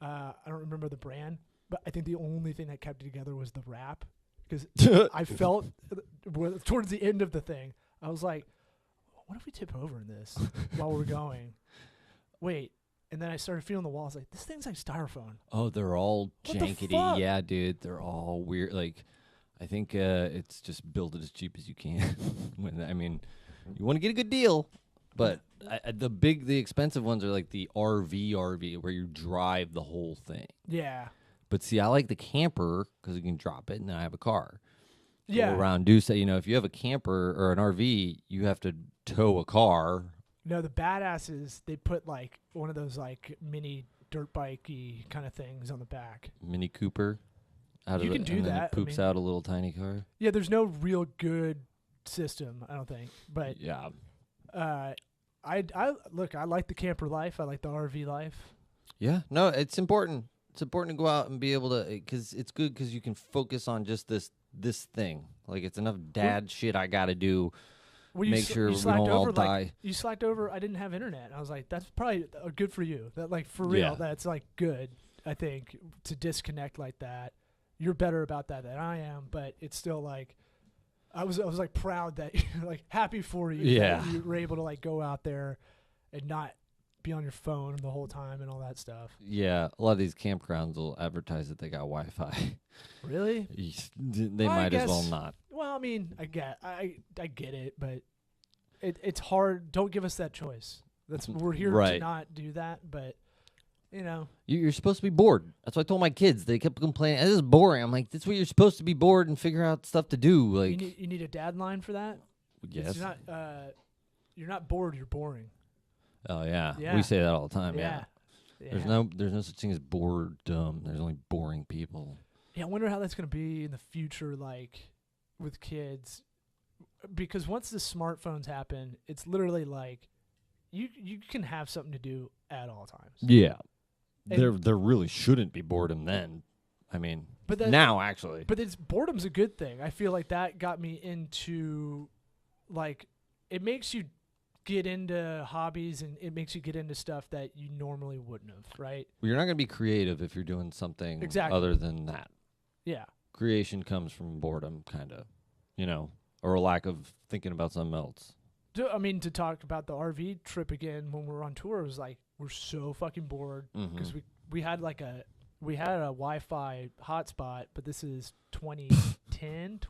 I don't remember the brand, but I think the only thing that kept it together was the wrap. Because I felt towards the end of the thing, I was like, what if we tip over in this while we're going? Wait. And then I started feeling the walls like, this thing's like styrofoam. Oh, they're all What the jankety. fuck? Yeah, dude. They're all weird. Like, I think it's just build it as cheap as you can. I mean, you want to get a good deal, but the expensive ones are like the RV where you drive the whole thing. Yeah. But see, I like the camper because you can drop it, and then I have a car. Yeah. Go around, do say, if you have a camper or an RV, you have to tow a car. No, the badasses, they put like one of those like mini dirt bike-y kind of things on the back. Mini Cooper. You can do and then that. It poops out a little tiny car. Yeah, there's no real good system, I don't think. But Yeah. I like the camper life. I like the RV life. Yeah. No, it's important. It's important to go out and be able to, because it's good because you can focus on just this thing. Like, it's enough dad shit I got to do. Well, Make sure we don't all die. You slacked over. I didn't have internet. And I was like, that's probably good for you. That like for real. Yeah. That's like good. I think to disconnect like that. You're better about that than I am, but it's still like I was like proud that like happy for you. Yeah. That you were able to like go out there and not be on your phone the whole time and all that stuff. Yeah, a lot of these campgrounds will advertise that they got Wi-Fi. Really? They Well, I might as well guess- not. Well, I mean, I get it, but it's hard. Don't give us that choice. We're here to Right. not do that, but You're supposed to be bored. That's what I told my kids. They kept complaining, this is boring. I'm like, that's what you're supposed to be bored and figure out stuff to do. Like, you need a dad line for that. yes. You're not bored. You're boring. Oh, yeah. Yeah. We say that all the time, yeah. Yeah. There's no such thing as boredom. There's only boring people. Yeah, I wonder how that's going to be in the future, like with kids, because once the smartphones happen, it's literally like you can have something to do at all times. Yeah. And- There really shouldn't be boredom then. I mean, But now, actually. But boredom's a good thing. I feel like that got me into, like, it makes you get into hobbies and it makes you get into stuff that you normally wouldn't have, right? Well, you're not going to be creative if you're doing something Exactly. other than that. Yeah. Creation comes from boredom, kind of, or a lack of thinking about something else. To talk about the RV trip again when we were on tour, it was like we're so fucking bored because we had a Wi-Fi hotspot, but this is 2010,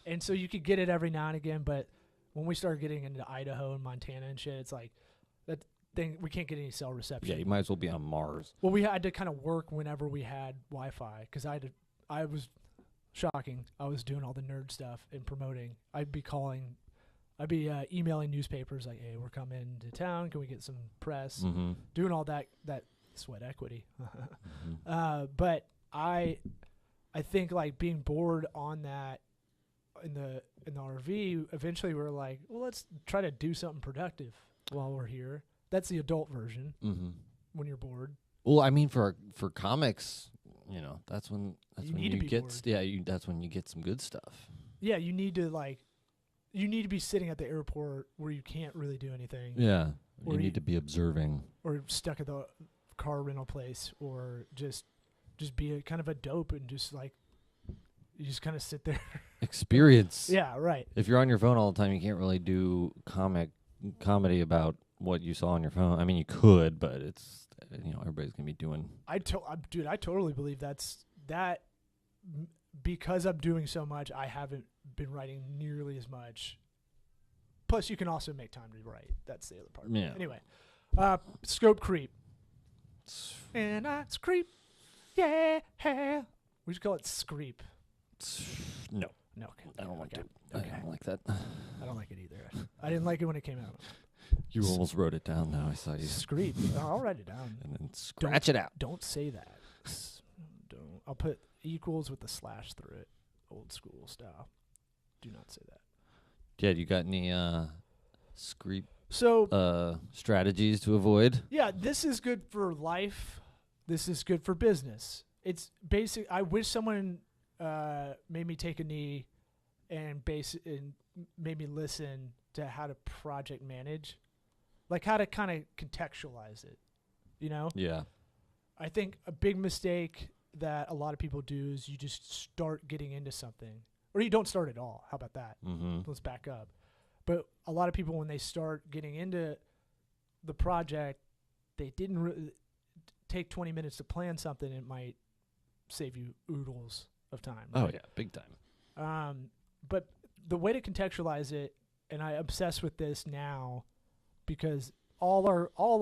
and so you could get it every now and again. But when we started getting into Idaho and Montana and shit, it's like that thing we can't get any cell reception. Yeah, you might as well be on Mars. Well, we had to kind of work whenever we had Wi-Fi because I was shocking. I was doing all the nerd stuff and promoting. I'd be emailing newspapers like, hey, we're coming to town. Can we get some press? Mm-hmm. Doing all that sweat equity. But I think like being bored on that in the RV, eventually we're like, well, let's try to do something productive while we're here. That's the adult version when you're bored. Well, I mean, for comics, that's when You need to be get bored. that's when you get some good stuff. Yeah, you need to be sitting at the airport where you can't really do anything. Yeah, Or you you- need to be observing. Or stuck at the car rental place, or just be a kind of a dope and just like you just kind of sit there. Experience. Yeah, right. If you're on your phone all the time, you can't really do comedy about what you saw on your phone. I mean, you could, but it's everybody's gonna be doing. I totally believe that because I'm doing so much, I haven't been writing nearly as much. Plus, you can also make time to write. That's the other part. Yeah. Anyway, scope creep. And it's creep. Yeah. We should call it screep. No, No, okay. I don't like Okay. it. I don't like that. I don't like it either. I didn't like it when it came out. You almost wrote it down, though. I saw you. Screep. I'll write it down. And then scratch it out. Don't say that. Don't. I'll put equals with a slash through it. Old school style. Do not say that. Jed, you got any screep So, strategies to avoid? yeah, this is good for life. This is good for business. It's basic. I wish someone made me take a knee and made me listen to how to project manage, like how to kind of contextualize it. Yeah. I think a big mistake that a lot of people do is you just start getting into something, or you don't start at all. How about that? Mm-hmm. Let's back up. But a lot of people, when they start getting into the project, they didn't take 20 minutes to plan something. It might save you oodles of time. Oh right? yeah, big time. But the way to contextualize it, and I obsess with this now, because all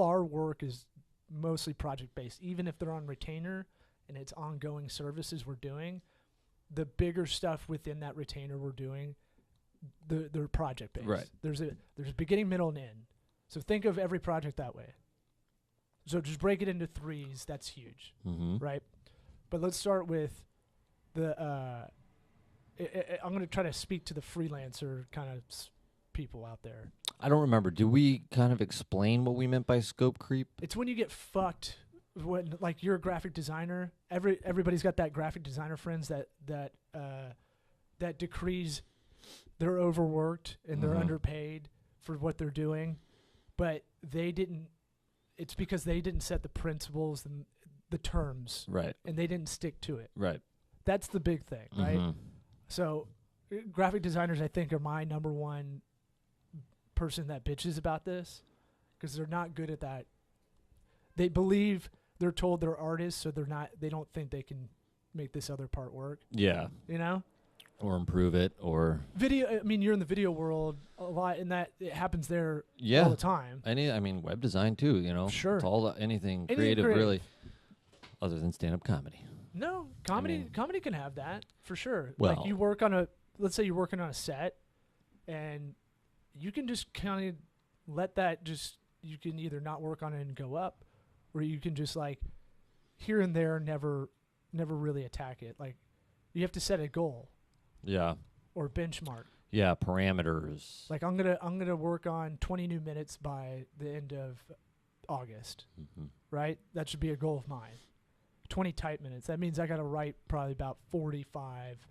our work is mostly project based. Even if they're on retainer and it's ongoing services we're doing, the bigger stuff within that retainer we're doing, they're project based. Right. There's a beginning, middle, and end. So think of every project that way. So just break it into threes. That's huge, Mm-hmm. right? But let's start with the. I'm going to try to speak to the freelancer kind of people out there. I don't remember. Do we kind of explain what we meant by scope creep? It's when you get fucked. When like you're a graphic designer, everybody's got that graphic designer friends that decrees they're overworked and they're Mhm. underpaid for what they're doing, but they didn't. It's because they didn't set the principles and the terms, Right. and they didn't stick to it. Right. That's the big thing, right? Mhm. So, graphic designers, I think, are my number one person that bitches about this because they're not good at that. They believe they're told they're artists, so they don't think they can make this other part work. Yeah. You know, Or improve it, or video. I mean, you're in the video world a lot, and that it happens there yeah. all the time. I mean, web design too. You know, Sure. It's all anything Anything creative, creative. really, other than stand-up comedy. No, comedy mean- comedy can have that for sure. Well- like you let's say you're working on a set, and you can just kind of let that you can either not work on it and go up, or you can just like here and there never really attack it. Like you have to set a goal Yeah. or benchmark. Yeah. Parameters. Like I'm gonna work on 20 new minutes by the end of August, Mhm. right? That should be a goal of mine. 20 tight minutes. That means I got to write probably about 45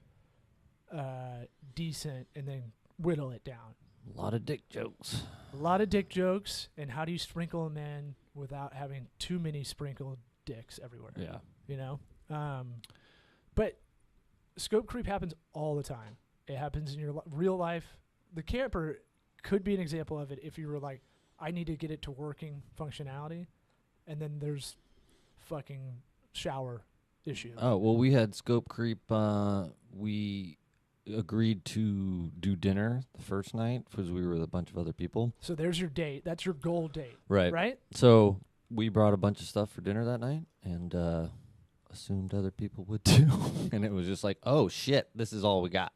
decent and then whittle it down. A lot of dick jokes. A lot of dick jokes, and how do you sprinkle them in without having too many sprinkled dicks everywhere? Yeah. You know? But scope creep happens all the time. It happens in your real life. The camper could be an example of it if you were like, I need to get it to working functionality, and then there's fucking shower issue. Oh well, we had scope creep. We agreed to do dinner the first night because we were with a bunch of other people. So there's your date. That's your goal date, Right. right? So we brought a bunch of stuff for dinner that night and assumed other people would too. And it was just like, oh shit, this is all we got.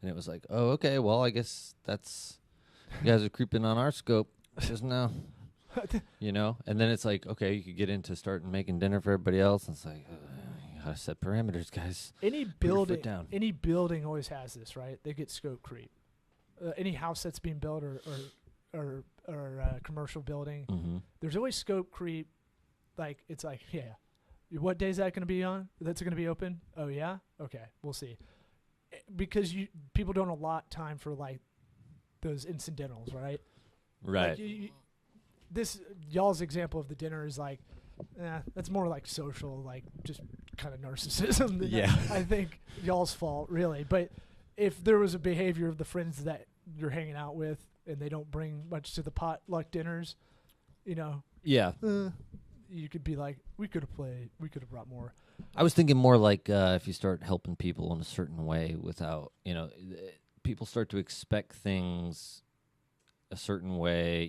And it was like, oh okay, well I guess that's you guys are creeping on our scope just now. You know, and then it's like, okay, you could get into starting making dinner for everybody else. And it's like, you gotta set parameters, guys. Any Put your foot building, down. any building always has this, right? They get scope creep. Any house that's being built or commercial building, Mm-hmm. there's always scope creep. Like it's like, yeah, what day is that going to be on? That's going to be open? Oh yeah, okay, we'll see. Because people don't allot time for like those incidentals, right? Right. Like this y'all's example of the dinner is like, that's more like social, like just kind of narcissism. Than Yeah. I think y'all's fault, really. But if there was a behavior of the friends that you're hanging out with and they don't bring much to the potluck dinners, you know, Yeah. you could be like, we could have brought more. I was thinking more like if you start helping people in a certain way without, people start to expect things a certain way,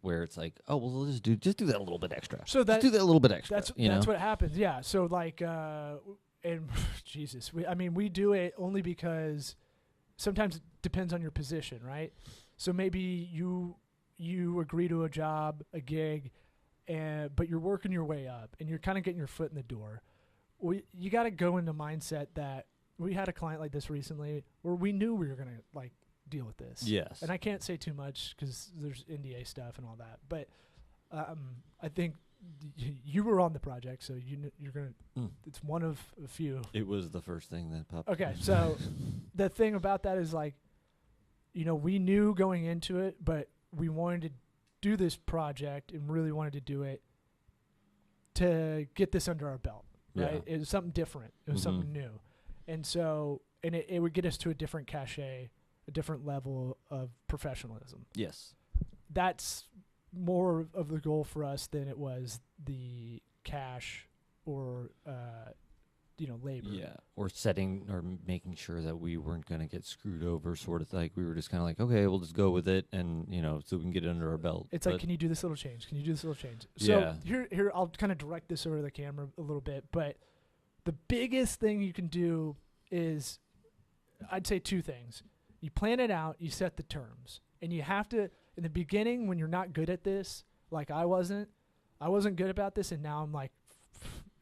where it's like, oh, well, just do that a little bit extra. So Just do that a little bit extra. That's what happens. Yeah. So like, and Jesus, we do it only because sometimes it depends on your position, right? So maybe you agree to a job, a gig, but you're working your way up and you're kind of getting your foot in the door. You got to go into mindset that we had a client like this recently where we knew we were going to like deal with this. Yes. And I can't say too much because there's NDA stuff and all that. But I think you were on the project, so you're going to it's one of a few. It was the first thing that popped. Okay, so the thing about that is like, we knew going into it, but we wanted to do this project and really wanted to do it to get this under our belt, right? Yeah. It was something different. It was something new. And so, and it would get us to a different cachet, a different level of professionalism. Yes. That's more of the goal for us than it was the cash or, labor. Yeah. Or setting or making sure that we weren't going to get screwed over, sort of like we were just kind of like, okay, we'll just go with it, and so we can get it under our belt. It's like, can you do this little change? Can you do this little change? So here I'll kind of direct this over the camera a little bit, but the biggest thing you can do is, I'd say 2 things. You plan it out, you set the terms, and you have to, in the beginning when you're not good at this, like I wasn't good about this, and now I'm like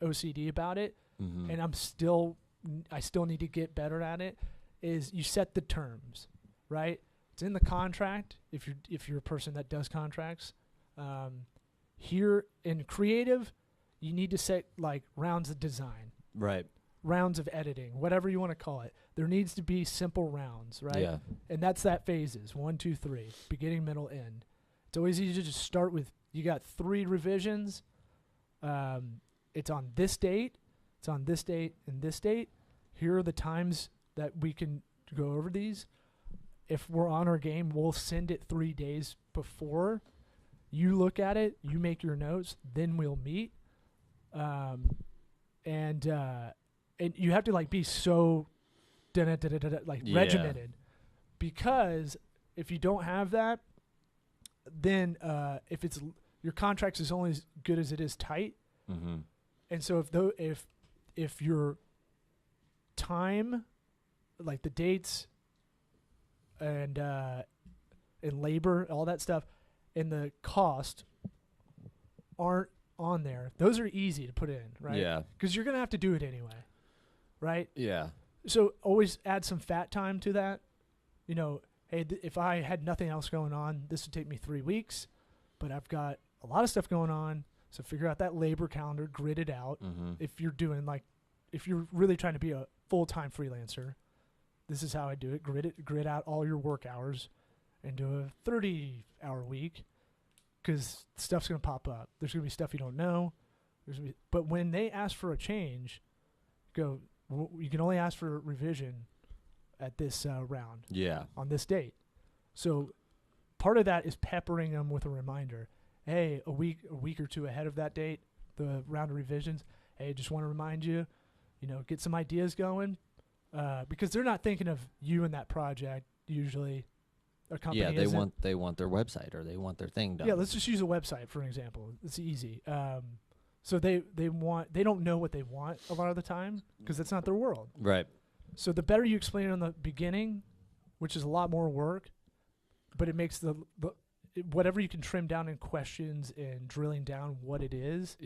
OCD about it, and I still need to get better at it, is you set the terms, right? It's in the contract if you're a person that does contracts. Here in creative, you need to set like rounds of design. Right. Rounds of editing, whatever you want to call it. There needs to be simple rounds, right? Yeah. And that's that phases, 1, 2, 3, beginning, middle, end. It's always easy to just start with, you got 3 revisions. It's on this date, it's on this date, and this date. Here are the times that we can go over these. If we're on our game, we'll send it 3 days before. You look at it, you make your notes, then we'll meet. And you have to like be so regimented, because if you don't have that, then if it's your contract is only as good as it is tight, and so if your time, like the dates and labor, all that stuff, and the cost aren't on there, those are easy to put in, right? Yeah. Because you're gonna have to do it anyway, right? Yeah. So always add some fat time to that. Hey, if I had nothing else going on, this would take me 3 weeks, but I've got a lot of stuff going on. So figure out that labor calendar, grid it out. If you're doing if you're really trying to be a full-time freelancer, this is how I do it. Grid out all your work hours and do a 30-hour week, because stuff's going to pop up. There's going to be stuff you don't know. But when they ask for a change, you can only ask for a revision at this round. Yeah. On this date. So part of that is peppering them with a reminder. Hey, a week or 2 ahead of that date, the round of revisions. Hey, just want to remind you, get some ideas going, because they're not thinking of you in that project usually. A company they want their website, or they want their thing done. Yeah, let's just use a website for an example. It's easy. So they don't know what they want a lot of the time, because that's not their world. Right. So the better you explain it in the beginning, which is a lot more work, but it makes whatever you can trim down in questions and drilling down what it is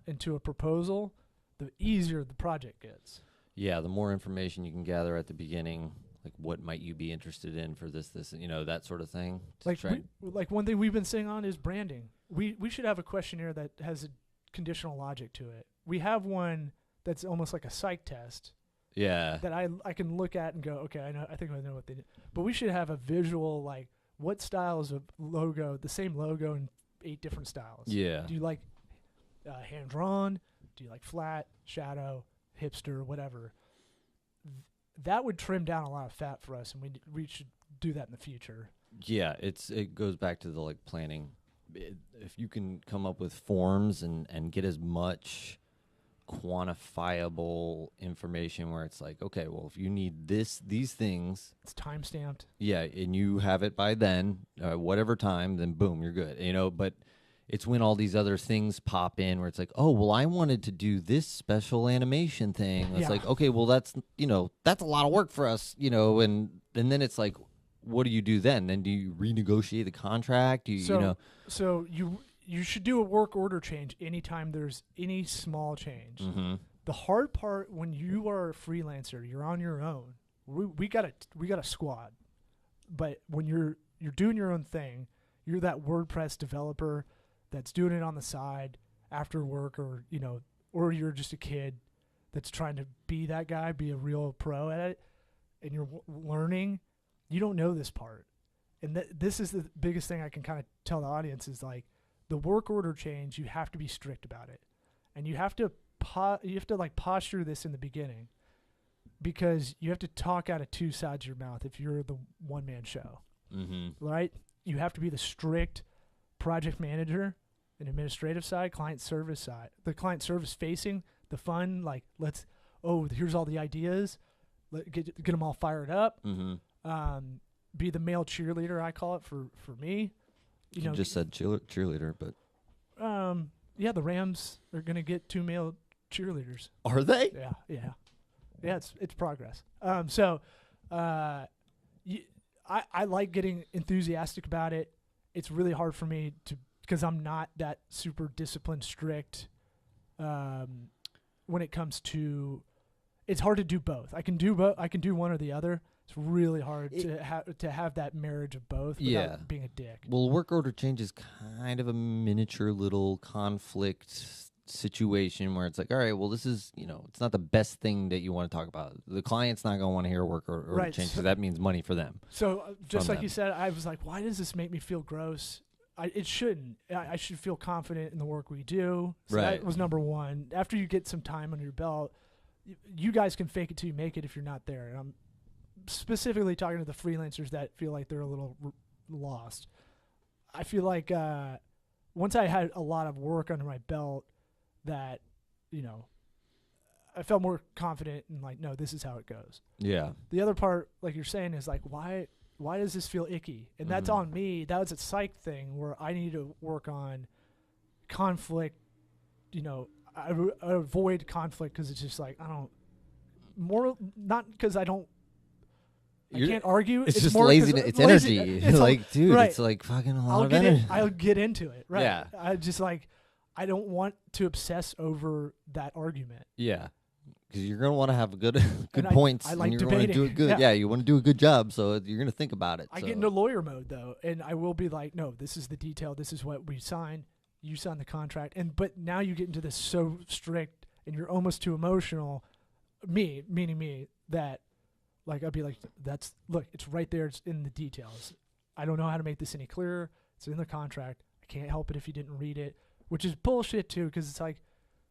into a proposal, the easier the project gets. Yeah, the more information you can gather at the beginning, like what might you be interested in for this, that sort of thing. Like one thing we've been saying on is branding. We should have a questionnaire that has a conditional logic to it. We have one that's almost like a psych test. Yeah. That I can look at and go, okay, I think I know what they do. But we should have a visual, like, what styles of logo, the same logo in 8 different styles. Yeah. Do you like hand drawn? Do you like flat, shadow, hipster, whatever? That would trim down a lot of fat for us, and we should do that in the future. Yeah, it goes back to the like planning. If you can come up with forms and get as much quantifiable information where it's like, okay, well, if you need these things, it's time stamped. Yeah, and you have it by then, whatever time, then boom, you're good. But it's when all these other things pop in where it's like, oh, well, I wanted to do this special animation thing. It's like, okay, well, that's a lot of work for us, and then it's like, what do you do then? Then do you renegotiate the contract? So you should do a work order change anytime there's any small change. Mm-hmm. The hard part when you are a freelancer, you're on your own. We got a squad, but when you're doing your own thing, you're that WordPress developer that's doing it on the side after work, or you're just a kid that's trying to be that guy, be a real pro at it, and you're learning. You don't know this part, and this is the biggest thing I can kind of tell the audience is like the work order change. You have to be strict about it, and you have to like posture this in the beginning, because you have to talk out of two sides of your mouth if you're the one-man show, right? You have to be the strict project manager and administrative side, client service side, the client service facing, the fun, like here's all the ideas, get them all fired up. Be the male cheerleader, I call it for me. You just said cheerleader, but yeah, the Rams are gonna get 2 male cheerleaders. Are they? Yeah. It's progress. I like getting enthusiastic about it. It's really hard for me because I'm not that super disciplined, strict. When it comes to, it's hard to do both. I can do both. I can do one or the other. It's really hard to have that marriage of both without being a dick. Well, work order change is kind of a miniature little conflict situation where it's like, all right, well, this is, it's not the best thing that you want to talk about. The client's not going to want to hear a work order change, because that means money for them. So just like you said, I was like, why does this make me feel gross? It shouldn't. I should feel confident in the work we do. So that was number one. After you get some time under your belt, you guys can fake it till you make it if you're not there. And I'm specifically talking to the freelancers that feel like they're a little lost. I feel like once I had a lot of work under my belt, that, I felt more confident and like, no, this is how it goes. Yeah. The other part, like you're saying, is like, why does this feel icky? And that's on me. That was a psych thing where I need to work on conflict. I avoid conflict because it's just like, not because I can't argue. It's just laziness. It's energy. It's like, dude, right. It's like fucking a lot of energy. I'll get into it. Right. Yeah. I just like, I don't want to obsess over that argument. Yeah. Because you're going to want to have good points. I like and you're debating. Want to do it good. Yeah, you want to do a good job, so you're going to think about it. I get into lawyer mode, though, and I will be like, no, this is the detail. This is what we sign. You sign the contract. But now you get into this so strict, and you're almost too emotional, meaning me, that like I'd be like, look, it's right there. It's in the details. I don't know how to make this any clearer. It's in the contract. I can't help it if you didn't read it, which is bullshit, too, because it's like,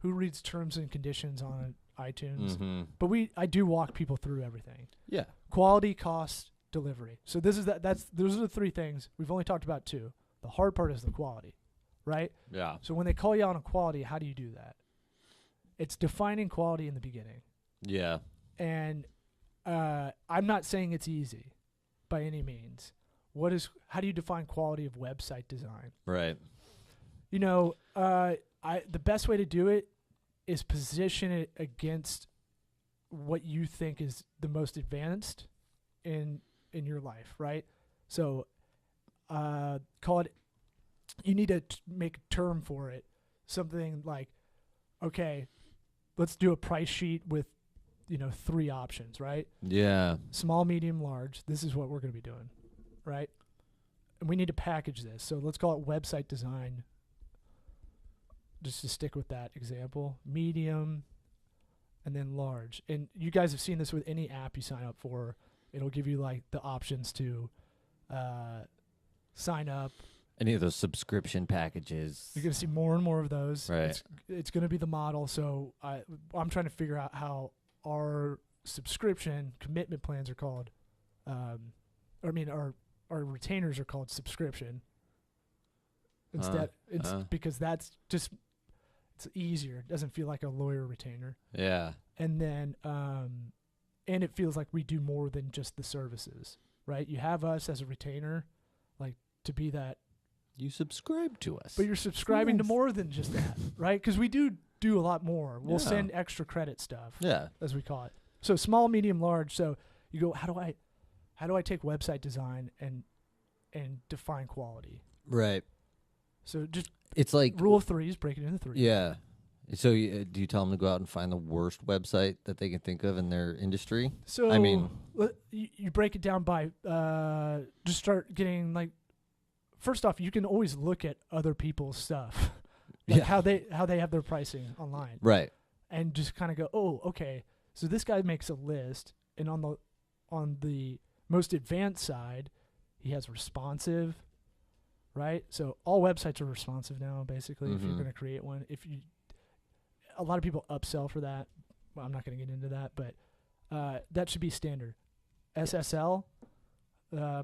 who reads terms and conditions on iTunes? But I do walk people through everything. Yeah. Quality, cost, delivery. So those are the 3 things. We've only talked about 2. The hard part is the quality, right? Yeah. So when they call you out on quality, how do you do that? It's defining quality in the beginning. Yeah. And I'm not saying it's easy by any means. How do you define quality of website design? Right. The best way to do it is position it against what you think is the most advanced in your life, right? So call it, you need to make a term for it. Something like, okay, let's do a price sheet with, 3 options, right? Yeah. Small, medium, large. This is what we're going to be doing, right? And we need to package this. So let's call it website design. Just to stick with that example, medium, and then large. And you guys have seen this with any app you sign up for. It'll give you like the options to sign up. Any of those subscription packages. You're going to see more and more of those. Right. It's going to be the model. So I'm trying to figure out how our subscription commitment plans are called. Our retainers are called subscription. Instead, because that's just, it's easier. It doesn't feel like a lawyer retainer. Yeah. And then, and it feels like we do more than just the services, right? You have us as a retainer, like to be that. You subscribe to us. But you're subscribing to more than just that, right? Because we do a lot more. We'll send extra credit stuff. Yeah. As we call it. So small, medium, large. So you go, how do I take website design and define quality? Right. So it's like rule of 3s, break it into 3. Yeah. So do you tell them to go out and find the worst website that they can think of in their industry? So you break it down by just start getting like, first off, you can always look at other people's stuff, like how they have their pricing online, right? And just kind of go, oh, okay. So this guy makes a list, and on the most advanced side, he has responsive. Right, so all websites are responsive now. Basically, if you're going to create one, a lot of people upsell for that. Well, I'm not going to get into that, but that should be standard. SSL,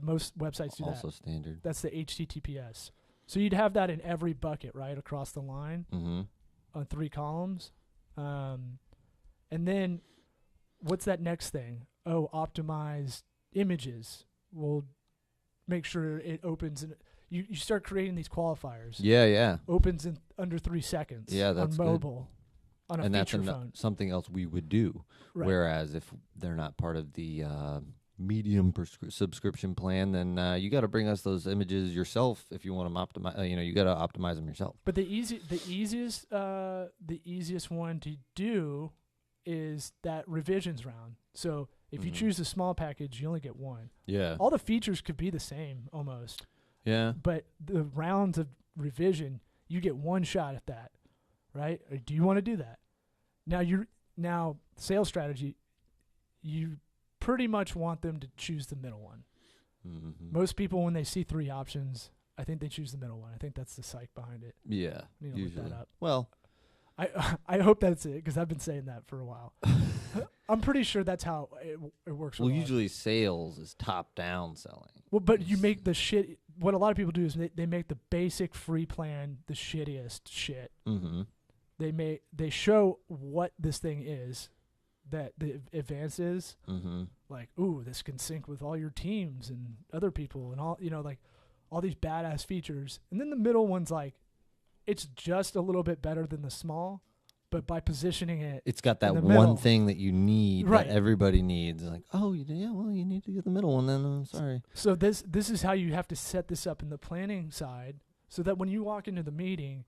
most websites do Also that. standard. That's the HTTPS. So you'd have that in every bucket, right, across the line Mm-hmm. on 3 columns. And then what's that next thing? Oh, optimized images. We'll make sure it opens. And you start creating these qualifiers. Yeah, yeah. Opens in under 3 seconds Yeah, that's on good. mobile, on a And that's feature phone. something else we would do. Right. Whereas if they're not part of the medium subscription plan, then you got to bring us those images yourself if you want them optimize. You got to optimize them yourself. But the easiest one to do is that revisions round. So if you Mhm. choose the small package, you only get 1. Yeah. All the features could be the same almost, Yeah. but the rounds of revision, you get 1 shot at that, right? Or do you want to do that? Now sales strategy, you pretty much want them to choose the middle one. Mm-hmm. Most people, when they see 3 options, I think they choose the middle one. I think that's the psych behind it. Yeah. I need to Usually. look that up. Well. I hope that's it because I've been saying that for a while. I'm pretty sure that's how it works. Well, with a lot. usually sales is top-down selling. Well, but you make the shit. What a lot of people do is they make the basic free plan the shittiest shit. Mm-hmm. They show what this thing is, that the advance is. Mm-hmm. Like, ooh, this can sync with all your teams and other people and all, like all these badass features. And then the middle one's like, it's just a little bit better than the small, but by positioning it, It's got that the one middle. thing that you need, Right. that everybody needs. Like, oh, yeah, well, you need to get the middle one then. I'm sorry. So this is how you have to set this up in the planning side, so that when you walk into the meeting,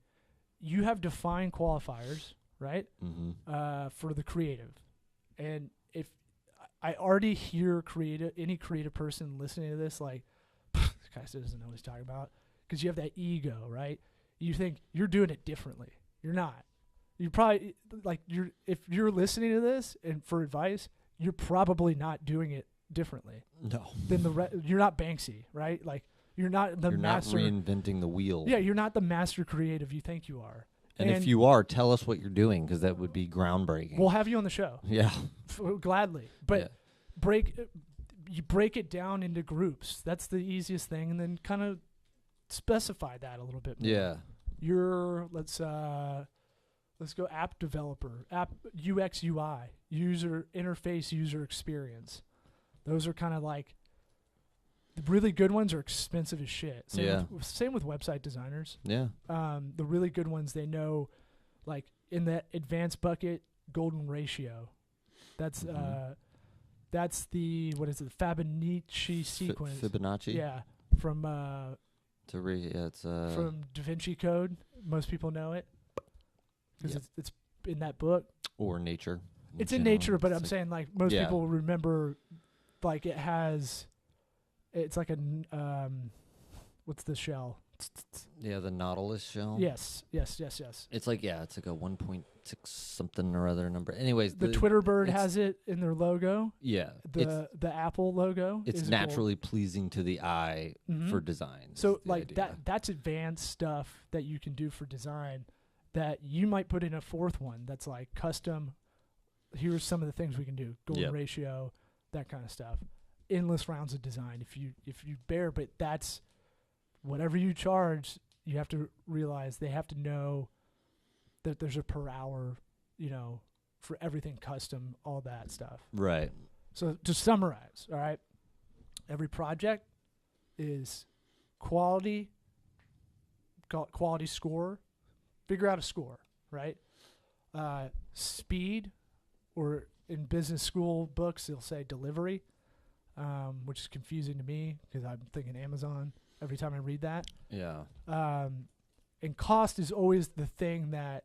you have defined qualifiers, right? Mm-hmm. For the creative. And if I already hear any creative person listening to this, like, this guy doesn't know what he's talking about, because you have that ego, right? You think you're doing it differently. You're not. You probably if you're listening to this and for advice, you're probably not doing it differently No. than you're not Banksy, right? Like you're not the You're master. not reinventing the wheel. Yeah, you're not the master creative you think you are. And if you are, tell us what you're doing, because that would be groundbreaking. we'll have you on the show yeah. gladly. But Yeah. you break it down into groups. That's the easiest thing, and then kind of specify that a little bit more. Yeah. Let's go app developer, app UX UI, user interface, user experience. Those are kind of like the really good ones are expensive as shit. Same with website designers. Yeah. The really good ones, they know, like in that advanced bucket, golden ratio. That's that's the Fibonacci sequence. Fibonacci. Yeah, from It's from Da Vinci Code. Most people know it because Yep. it's in that book. or nature. It's in general. nature, but It's I'm like- saying like most Yeah. people remember, like it's like a what's the shell? Yeah, the Nautilus shell. Yes. It's like it's like a 1.6 something or other number. Anyways, The Twitter bird it's- has it in their logo. Yeah. The Apple logo. It's is naturally pleasing to the eye Mhm. for design. is So the like idea. that's advanced stuff that you can do for design that you might put in a fourth one that's like custom. Here's some of the things we can do. Golden Yep. ratio, that kind of stuff. Endless rounds of design. If you bear, but that's whatever you charge, you have to realize they have to know that there's a per hour, for everything custom, all that stuff. Right. So to summarize, all right, every project is quality score, figure out a score, right? Speed, or in business school books, they'll say delivery, which is confusing to me because I'm thinking Amazon every time I read that. Yeah. And cost is always the thing that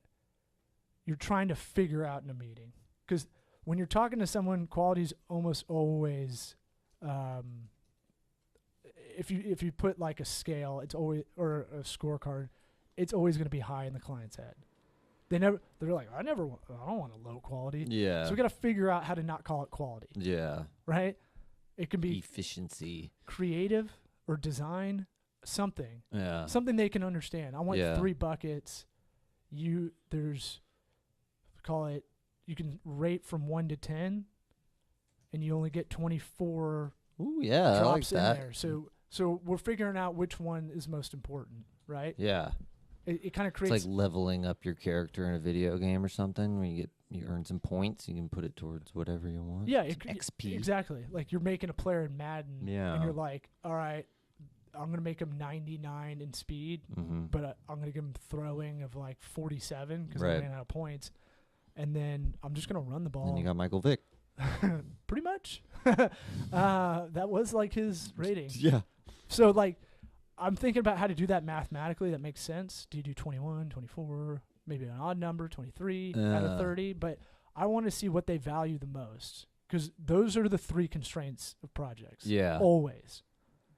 you're trying to figure out in a meeting. Because when you're talking to someone, quality is almost always, if you put like a scale, it's always, or a scorecard, it's always going to be high in the client's head. They're like, I don't want a low quality. Yeah. So we got to figure out how to not call it quality, Yeah. right? It can be Efficiency. creative or design, something Yeah. they can understand. I want Yeah. 3 buckets. There's call it, you can rate from 1 to 10, and you only get 24 Ooh, yeah, I like drops in that. there. So we're figuring out which one is most important, right? Yeah. It kind of It's creates like leveling up your character in a video game or something where you earn some points. You can put it towards whatever you want. yeah, Some XP. exactly. Like you're making a player in Madden, Yeah. and you're like, all right, I'm gonna make him 99 in speed, Mm-hmm. but I'm gonna give him throwing of like 47 because I Right. ran out of points, and then I'm just gonna run the ball. Then you got Michael Vick. Pretty much. That was like his rating. Yeah. So like, I'm thinking about how to do that mathematically. That makes sense. Do you do 21, 24, maybe an odd number, 23 out of 30? But I want to see what they value the most, because those are the 3 constraints of projects. Yeah. Always.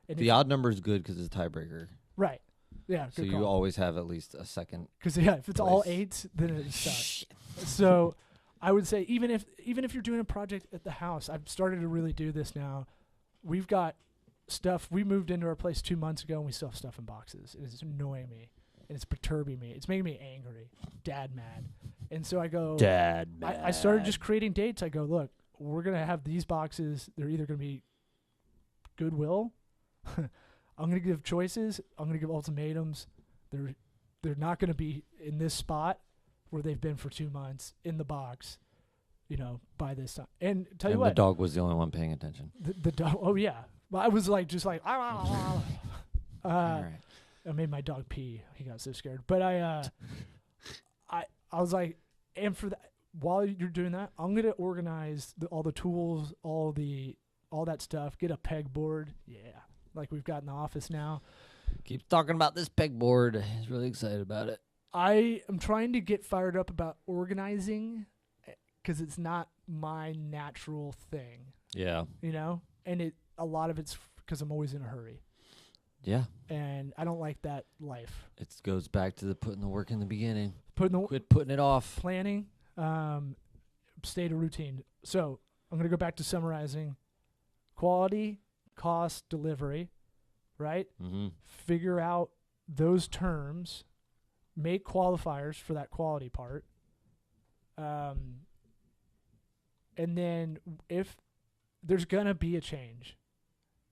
And The odd number is good because it's a tiebreaker. right. Yeah. So Good you call. always have at least a second. Because if it's all place. 8s, then it sucks. So I would say even if you're doing a project at the house, I've started to really do this now. We've got stuff. We moved into our place 2 months ago, and we still have stuff in boxes. It's annoying me, and it's perturbing me. It's making me angry, dad mad. And so I go, Dad, I started just creating dates. I go, look, we're gonna have these boxes. They're either gonna be Goodwill. I'm gonna give choices. I'm gonna give ultimatums. They're not gonna be in this spot where they've been for 2 months in the box, by this time. And tell you And what, the dog was the only one paying attention. the dog. Oh yeah, well, I was like just like All right. I made my dog pee. He got so scared. But I was like, and for that, while you're doing that, I'm gonna organize all the tools, all that stuff. Get a pegboard, like we've got in the office now. Keeps talking about this pegboard. He's really excited about it. I am trying to get fired up about organizing, because it's not my natural thing, Yeah. and a lot of it's because I'm always in a hurry, Yeah. and I don't like that life. It goes back to the putting the work in the beginning. Putting the Quit putting it off. planning, state of routine. So I'm going to go back to summarizing: quality, cost, delivery, right? Mm-hmm. Figure out those terms, make qualifiers for that quality part. And then if there's going to be a change,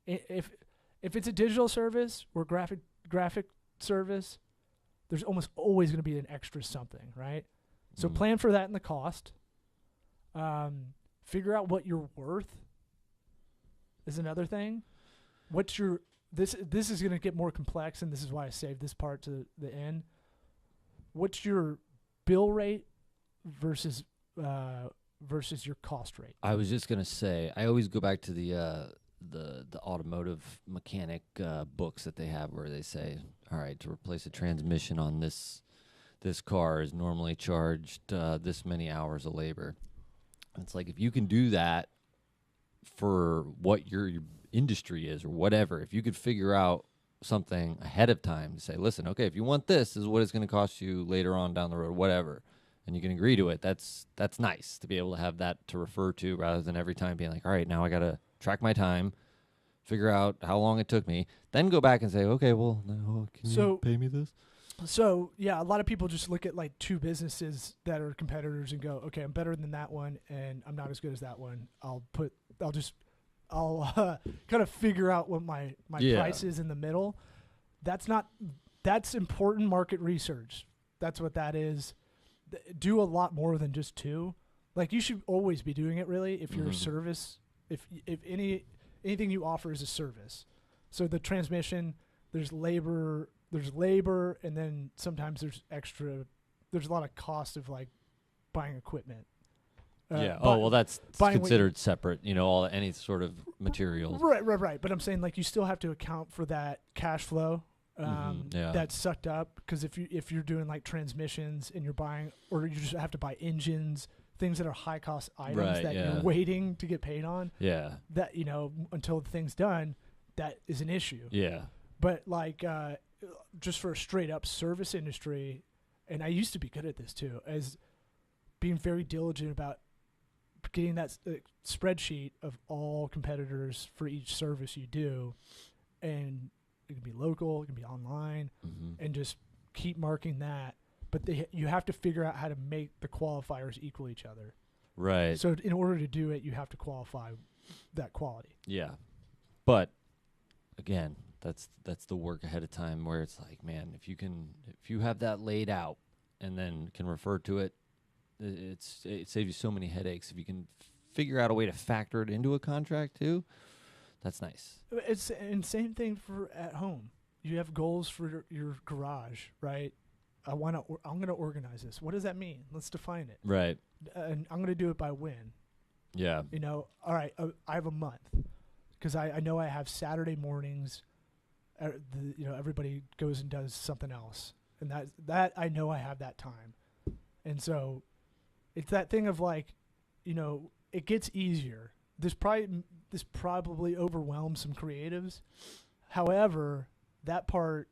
if it's a digital service or graphic service, there's almost always going to be an extra something, right? So Mhm. plan for that in the cost. Figure out what you're worth is another thing. What's your this is going to get more complex, and this is why I saved this part to the end. What's your bill rate versus your cost rate? I was just gonna say, I always go back to the automotive mechanic books that they have, where they say, all right, to replace a transmission on this car is normally charged this many hours of labor. And it's like, if you can do that for what your industry is or whatever, if you could figure out something ahead of time to say, listen, okay, if you want this is what it's going to cost you later on down the road, whatever, and you can agree to it, that's nice to be able to have that to refer to, rather than every time being like, all right, now I got to track my time, figure out how long it took me, then go back and say, okay, well, now can you pay me this? So, yeah, a lot of people just look at like 2 businesses that are competitors and go, okay, I'm better than that one, and I'm not as good as that one. I'll kind of figure out what my price is in the middle. That's important market research. That's what that is. Do a lot more than just 2. Like, you should always be doing it, really, if you're a service, if anything you offer is a service. So the transmission, there's labor, and then sometimes there's a lot of cost of like buying equipment. Yeah. That's considered separate, any sort of materials. Right. But I'm saying, like, you still have to account for that cash flow that's sucked up, because if you're doing like transmissions and you're buying, or you just have to buy engines, things that are high cost items you're waiting to get paid on. Yeah. That, until the thing's done, that is an issue. Yeah. But like, just for a straight up service industry, and I used to be good at this too, as being very diligent about getting that spreadsheet of all competitors for each service you do, and it can be local, it can be online, and just keep marking that. but you have to figure out how to make the qualifiers equal each other. Right. So in order to do it, you have to qualify that quality. Yeah. But again, that's the work ahead of time where it's like, man, if you have that laid out and then can refer to it, it saves you so many headaches. If you can figure out a way to factor it into a contract too, that's nice. It's and same thing for at home. You have goals for your garage, right? I'm going to organize this. What does that mean? Let's define it. Right. And I'm going to do it by when. Yeah. You know, all right, I have a month because I know I have Saturday mornings. Everybody goes and does something else, and that I know I have that time, and so it's that thing of like, you know, it gets easier. This probably overwhelms some creatives. However, that part,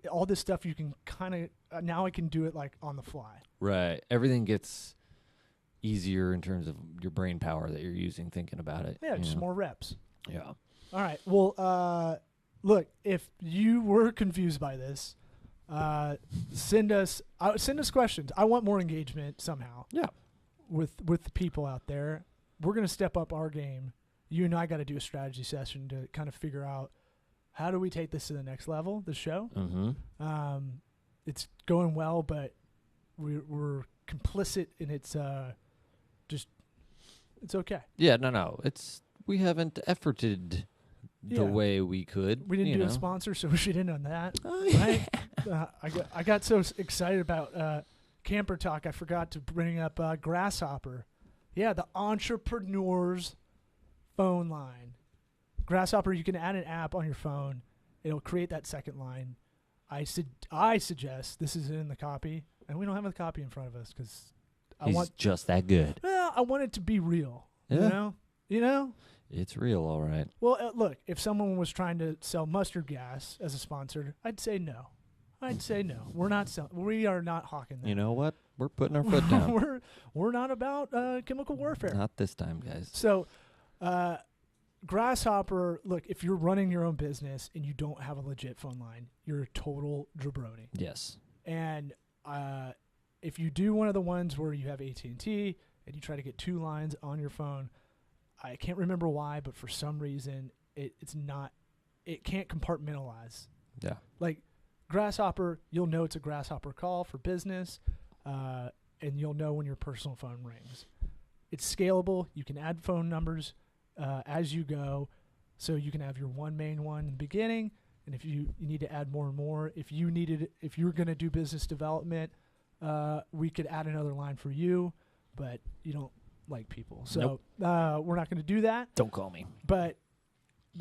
all this stuff you can kind of now I can do it like on the fly. Right. Everything gets easier in terms of your brain power that you're using thinking about it. Yeah, just more reps. Yeah. All right. Well, look, if you were confused by this, send us questions. I want more engagement somehow. Yeah. With the people out there, we're gonna step up our game. You and I got to do a strategy session to kind of figure out how do we take this to the next level. The show. Mm-hmm. It's going well, but we're complicit in its it's okay. Yeah. No. We haven't efforted the way we could. We didn't do a sponsor, so we should end on that. Right? I got so excited about Camper Talk, I forgot to bring up Grasshopper. Yeah, the entrepreneur's phone line. Grasshopper, you can add an app on your phone. It'll create that second line. I suggest, this is in the copy, and we don't have a copy in front of us because He's just that good. Well, I want it to be real. Yeah. You know? It's real, all right. Well, look, if someone was trying to sell mustard gas as a sponsor, I'd say no. We are not hawking that. You know what? We're putting our foot down. We're not about chemical warfare. Not this time, guys. So, Grasshopper, look, if you're running your own business and you don't have a legit phone line, you're a total jabroni. Yes. And if you do one of the ones where you have AT&T and you try to get two lines on your phone, I can't remember why, but for some reason it can't compartmentalize. Yeah. Like Grasshopper, you'll know it's a Grasshopper call for business, and you'll know when your personal phone rings. It's scalable. You can add phone numbers as you go, so you can have your one main one in the beginning, and if you need to add more and more, if you're going to do business development, we could add another line for you, but you don't like people. So nope. We're not going to do that. Don't call me. But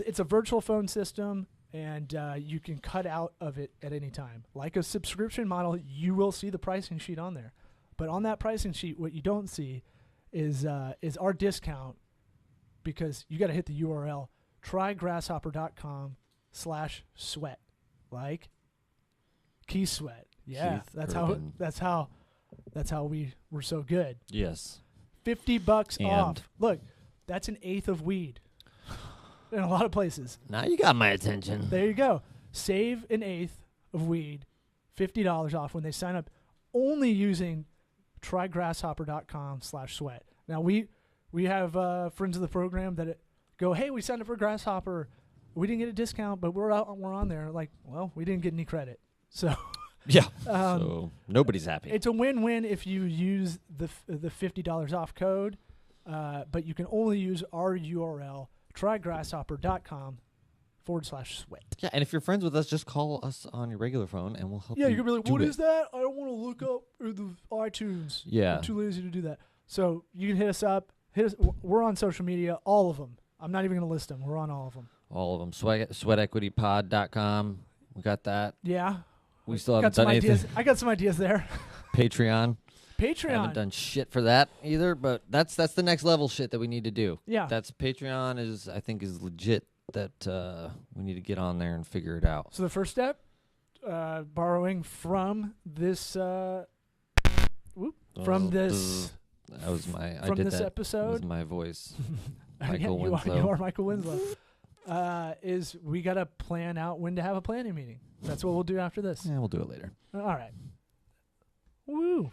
it's a virtual phone system, and you can cut out of it at any time. Like a subscription model, you will see the pricing sheet on there. But on that pricing sheet, what you don't see is our discount, because you got to hit the URL, trygrasshopper.com/sweat. Like Keith Sweat. Yeah, Keith that's Urban. how we were so good. Yes. $50 And off. Look, that's an eighth of weed in a lot of places. Now you got my attention. There you go. Save an eighth of weed, $50 off when they sign up, only using trygrasshopper.com/sweat. Now we have friends of the program that go, hey, we signed up for Grasshopper. We didn't get a discount, but we're on there. Like, well, we didn't get any credit. So yeah. So nobody's happy. It's a win-win if you use the $50 off code, but you can only use our URL, trygrasshopper.com/sweat. Yeah, and if you're friends with us, just call us on your regular phone, and we'll help you. Yeah, you're going to be like, what do is that? I don't want to look up the iTunes. Yeah. I'm too lazy to do that. So you can hit us up. We're on social media, all of them. I'm not even going to list them. We're on all of them. All of them. Sweatequitypod.com. We got that. Yeah. We still haven't done anything. I got some ideas there. Patreon. Patreon. Haven't done shit for that either, but that's the next level shit that we need to do. Yeah. That's Patreon is legit that we need to get on there and figure it out. So the first step, borrowing from this That was this episode. That was my voice. Michael Winslow. You are Michael Winslow. Is we got to plan out when to have a planning meeting. That's what we'll do after this. Yeah, we'll do it later. All right. Woo.